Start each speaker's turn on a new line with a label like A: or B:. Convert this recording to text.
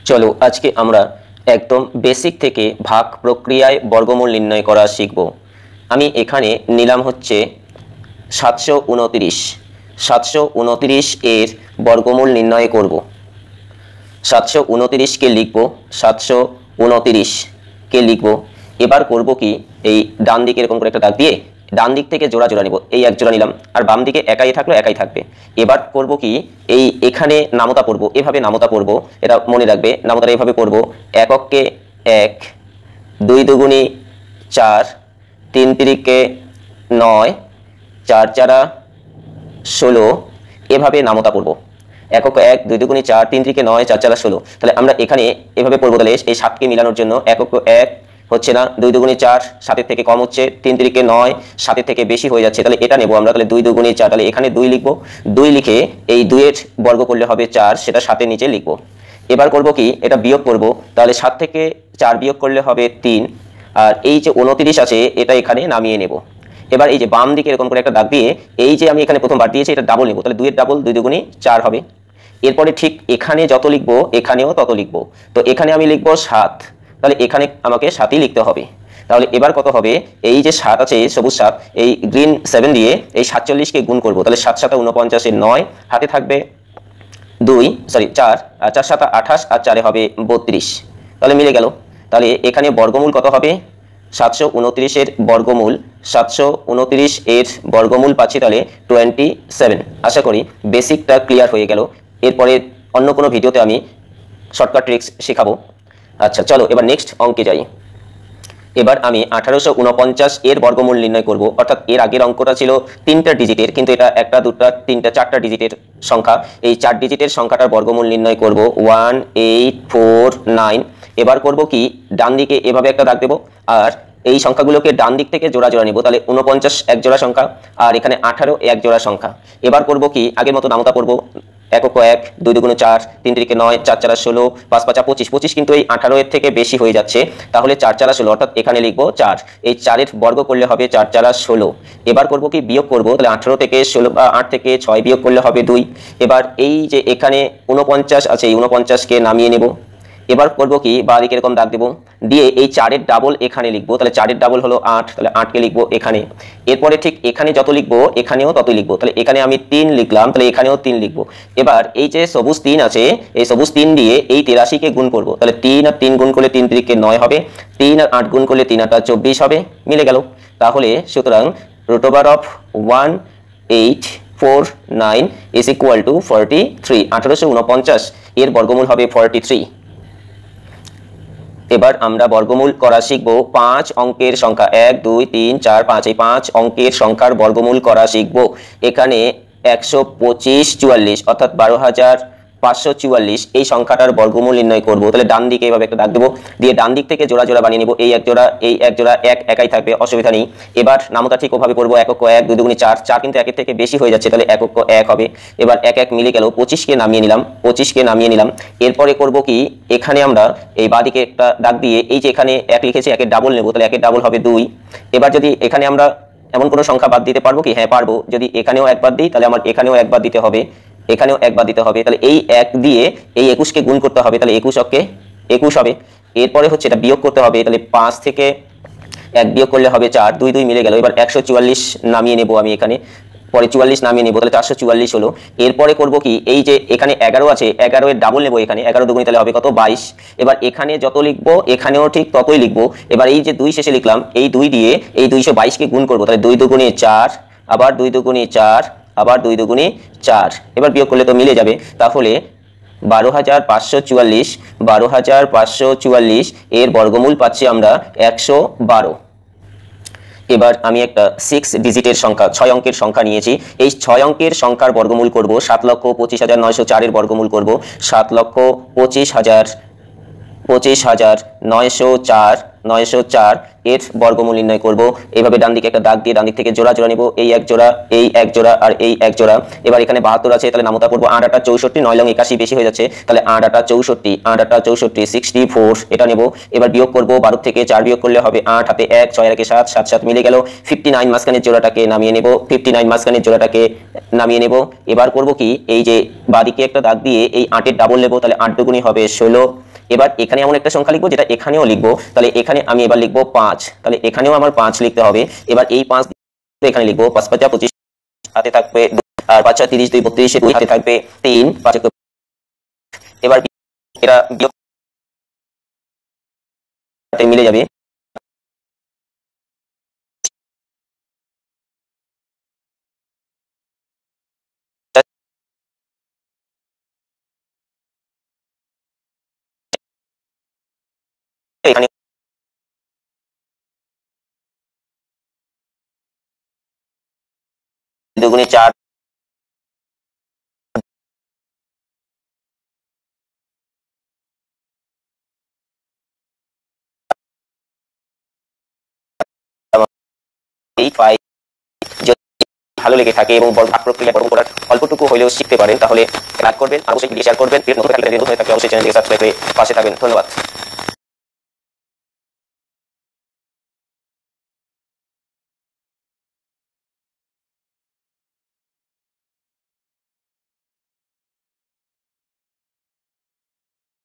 A: চলো আজকে আমরা একদম বেসিক থেকে ভাগ প্রক্রিয়ায় বর্গমূল নির্ণয় করা শিখব। আমি এখানে নিলাম হচ্ছে 729। 729 এর বর্গমূল নির্ণয় করব। 729কে লিখব, 729কে লিখব। এবার করব কি, এই ডান দিকে এরকম করে একটা দাগ দিয়ে ডান দিক থেকে জোড়া জোড়া নিব। এই এক জোড়া নিলাম, আর বাম দিকে একাই থাকলো, একাই থাকবে। এবার করব কি, এই এখানে নামতা পড়ব, এভাবে নামতা পড়ব। এটা মনে রাখবে, নামতাটা এইভাবে পড়ব। এককে 1, 2 দুগুণী 4, 3 তিরিকে 9, 4 চারা 16, এভাবে নামতা পড়ব। একক 1, 2 দুগুণী 4, 3 তিরিকে 9, 4 চারা 16। তাহলে আমরা এখানে এভাবে পড়বো। তাহলে এই 7কে মিলানোর জন্য একক 1 হচ্ছে না, 2 দুগুণী 4, 7-এর থেকে কম হচ্ছে, 3 তিরিকে 9, 7-এর থেকে বেশি হয়ে যাচ্ছে, তাহলে এটা নেব আমরা। তাহলে 2 দুগুণী 4, তাহলে এখানে 2 লিখবো। 2 লিখে এই 2 এর বর্গ করলে হবে 4, সেটা 7-এর নিচে লিখবো। এবার করব কি, এটা বিয়োগ করব। তাহলে 7 থেকে 4 বিয়োগ করলে হবে 3, আর এই যে 29 আছে এটা এখানে নামিয়ে নেব। এবার এই যে বাম দিকে এরকম করে একটা দাগ দিয়ে এই যে আমি এখানে প্রথম বার দিয়েছি এটা ডাবল নেব। তাহলে 2 এর ডাবল 2 দুগুণী 4 হবে। এরপরে ঠিক এখানে যত লিখবো এখানেও তত লিখবো। তো এখানে আমি লিখবো 7, তাহলে এখানে আমাকে 7ই লিখতে হবে। তাহলে এবার কত হবে, এই যে 7 আছে সবুজ 7, এই গ্রিন 7 দিয়ে এই 47কে গুণ করব। তাহলে 7 7 49 এর 9, হাতে থাকবে 4, আর 4 7 28, আর 4 হবে 32। তাহলে মিলে গেল। তাহলে এখানে বর্গমূল কত হবে, 729 এর বর্গমূল, 729 এর বর্গমূল পাচ্ছি তাহলে 27। আশা করি বেসিকটা ক্লিয়ার হয়ে গেল। এরপরে অন্য কোনো ভিডিওতে আমি শর্টকাট ট্রিক্স শেখাবো। আচ্ছা চলো এবার নেক্সট অঙ্কে যাই। এবার আমি 1849 এর বর্গমূল নির্ণয় করব। অর্থাৎ এর আগের অঙ্কটা ছিল 3টা ডিজিটের, কিন্তু এটা 1টা 2টা 3টা 4টা ডিজিটের সংখ্যা। এই 4 ডিজিটের সংখ্যাটার বর্গমূল নির্ণয় করব 1849। এবার করব কি, ডান দিকে এভাবে একটা দাগ দেব, আর এই সংখ্যাগুলোকে ডান দিক থেকে জোড়া জোড়া নিব। তাহলে 49 এক জোড়া সংখ্যা, আর এখানে 18 এক জোড়া সংখ্যা। এবার করব কি, আগের মতো নামতা পড়ব। একক 1, 2 দুগুণী 4, 3 তিরিকে 9, 4 চারা 16, 5 5 25। 25 কিন্তু এই 18 এর থেকে বেশি হয়ে যাচ্ছে, তাহলে 4 চারা 16, অর্থাৎ এখানে লিখবো 4। এই 4 এর বর্গ করলে হবে 4 চারা 16। এবার করব কি, বিয়োগ করব। তাহলে 18 থেকে 16, 8 থেকে 6 বিয়োগ করলে হবে 2। এবার এই যে এখানে 49 আছে, এই 49কে নামিয়ে নেব। এবার করব কি, বাঁদিকে এরকম দাগ দেব, দিয়ে এই 4 এর ডাবল এখানে লিখবো। তাহলে 4 এর ডাবল হলো 8, তাহলে 8কে লিখবো এখানে। এরপরে ঠিক এখানে যত লিখবো এখানেও তত লিখবো। তাহলে এখানে আমি 3 লিখলাম, তাহলে এখানেও 3 লিখবো। এবার এই যে সবুজ 3 আছে, এই সবুজ 3 দিয়ে এই 83কে গুণ করব। তাহলে 3 আর 3 গুণ করলে 3 তিরিকে 9 হবে, 3 আর 8 গুণ করলে 3 8 24 হবে। মিলে গেল। তাহলে সুতরাং √1849 is equal to 43। 1849 এর বর্গমূল হবে 43। এবার আমরা বর্গমূল করা শিখব 5 অঙ্কের সংখ্যা, 1 2 3 4 5, এই 5 অঙ্কের সংখ্যার বর্গমূল করা শিখব। এখানে 125 44 অর্থাৎ 12544 এই সংখ্যাটার বর্গমূল নির্ণয় করব। তাহলে ডান দিকে এইভাবে একটা দাগ দেব, দিয়ে ডান দিক থেকে জোড়া জোড়া বানিয়ে নিব। এই এক জোড়া, এই এক জোড়া, এক একাই থাকবে, অসুবিধা নেই। এবার নামতা ঠিক ওভাবে করব। একক 1, 2 দুগুণী 4, 4 কিন্তু 1 এর থেকে বেশি হয়ে যাচ্ছে, তাহলে একক 1 হবে। এবার 1 1 মিলে গেল, 25কে নামিয়ে নিলাম, 25কে নামিয়ে নিলাম। এরপরে করব কি, এখানে আমরা এই বাঁদিকে একটা দাগ দিয়ে এই যে এখানে 1 লিখেছি, 1 এর ডাবল নেব। তাহলে 1 এর ডাবল হবে 2। এবার যদি এখানে আমরা এমন কোনো সংখ্যা বাদ দিতে পারবো কি, হ্যাঁ পারবো। যদি এখানেও 1 বাদ দিই তাহলে আমার এখানেও 1 বাদ দিতে হবে, এখানেও 1 বাদ দিতে হবে। তাহলে এই 1 দিয়ে এই 21কে গুণ করতে হবে, তাহলে 21 অক্ষে 21 হবে। এরপরে হচ্ছে এটা বিয়োগ করতে হবে। তাহলে 5 থেকে 1 বিয়োগ করলে হবে 4, 2 2 মিলে গেল। এবার 144 নামিয়ে নেব আমি এখানে, পরে 44 নামিয়ে নেব। তাহলে 444 হলো। এরপরে করব কি, এই যে এখানে 11 আছে, 11 এর ডাবল নেব এখানে, 11 দুগুণী তাহলে হবে কত, 22। এবার এখানে যত লিখবো এখানেও ঠিক ততই লিখবো। এবার এই যে 2 শেষে লিখলাম, এই 2 দিয়ে এই 222কে গুণ করব। তাহলে 2 দুগুণী 4, আবার 2 দুগুণী 4, আবার 2 দুগুণী 4। এবার বিয়োগ করলে তো মিলে যাবে। তাহলে 12544, 12544 এর বর্গমূল পাচ্ছি আমরা 112। এবার আমি একটা 6 ডিজিটের সংখ্যা, 6 অঙ্কের সংখ্যা নিয়েছি। এই 6 অঙ্কের সংখ্যার বর্গমূল করব। 7,25,904 এর বর্গমূল করব। 7,25,904 এর বর্গমূল নির্ণয় করব। এইভাবে ডান দিকে একটা দাগ দিয়ে ডান দিক থেকে জোড়া জোড়া নিব, এই এক জোড়া, এই এক জোড়া, আর এই এক জোড়া। এবার এখানে 72 আছে, তাহলে নামতা পড়বো 8 8 64, 9 লং 81 বেশি হয়ে যাচ্ছে, তাহলে 8 8 64, 8 8 64 64 এটা নেব। এবার বিয়োগ করব, 12 থেকে 4 বিয়োগ করলে হবে 8, হাতে 1, 6 এর 7, 7 7 মিলে গেল। 59 মাঝখানের জোড়াটাকে নামিয়ে নেব, 59 মাঝখানের জোড়াটাকে নামিয়ে নেব। এবার করব কি, এই যে বাঁদিকে একটা দাগ দিয়ে এই 8 এর ডাবল নেব, তাহলে 8 দুগুণী হবে 16। এবার এখানে এমন একটা সংখ্যা লিখবো যেটা এখানেও লিখবো, তাহলে এখানে আমি এবার লিখবো 5, তাহলে এখানেও আমার 5 লিখতে হবে। এবার এই 5 এখানে লিখবো, 5 5 25, হাতে থাকবে আর 5 6 30, 2 32, 2 হাতে থাকবে 3, 5 এবার এটা বিয়োগ মিলে যাবে। এখানে দুগুণে 4, এই 5 যদি ভালো লেগে থাকে এবং ভাগ প্রক্রিয়া বর্ণ করার অল্পটুকু হলেও শিখতে পারেন, তাহলে লাইক করবেন, আর অবশ্যই ভিডিও শেয়ার করবেন। নতুন হয়ে থাকলে অবশ্যই চ্যানেলটিকে সাবস্ক্রাইব করে পাশে থাকবেন। ধন্যবাদ।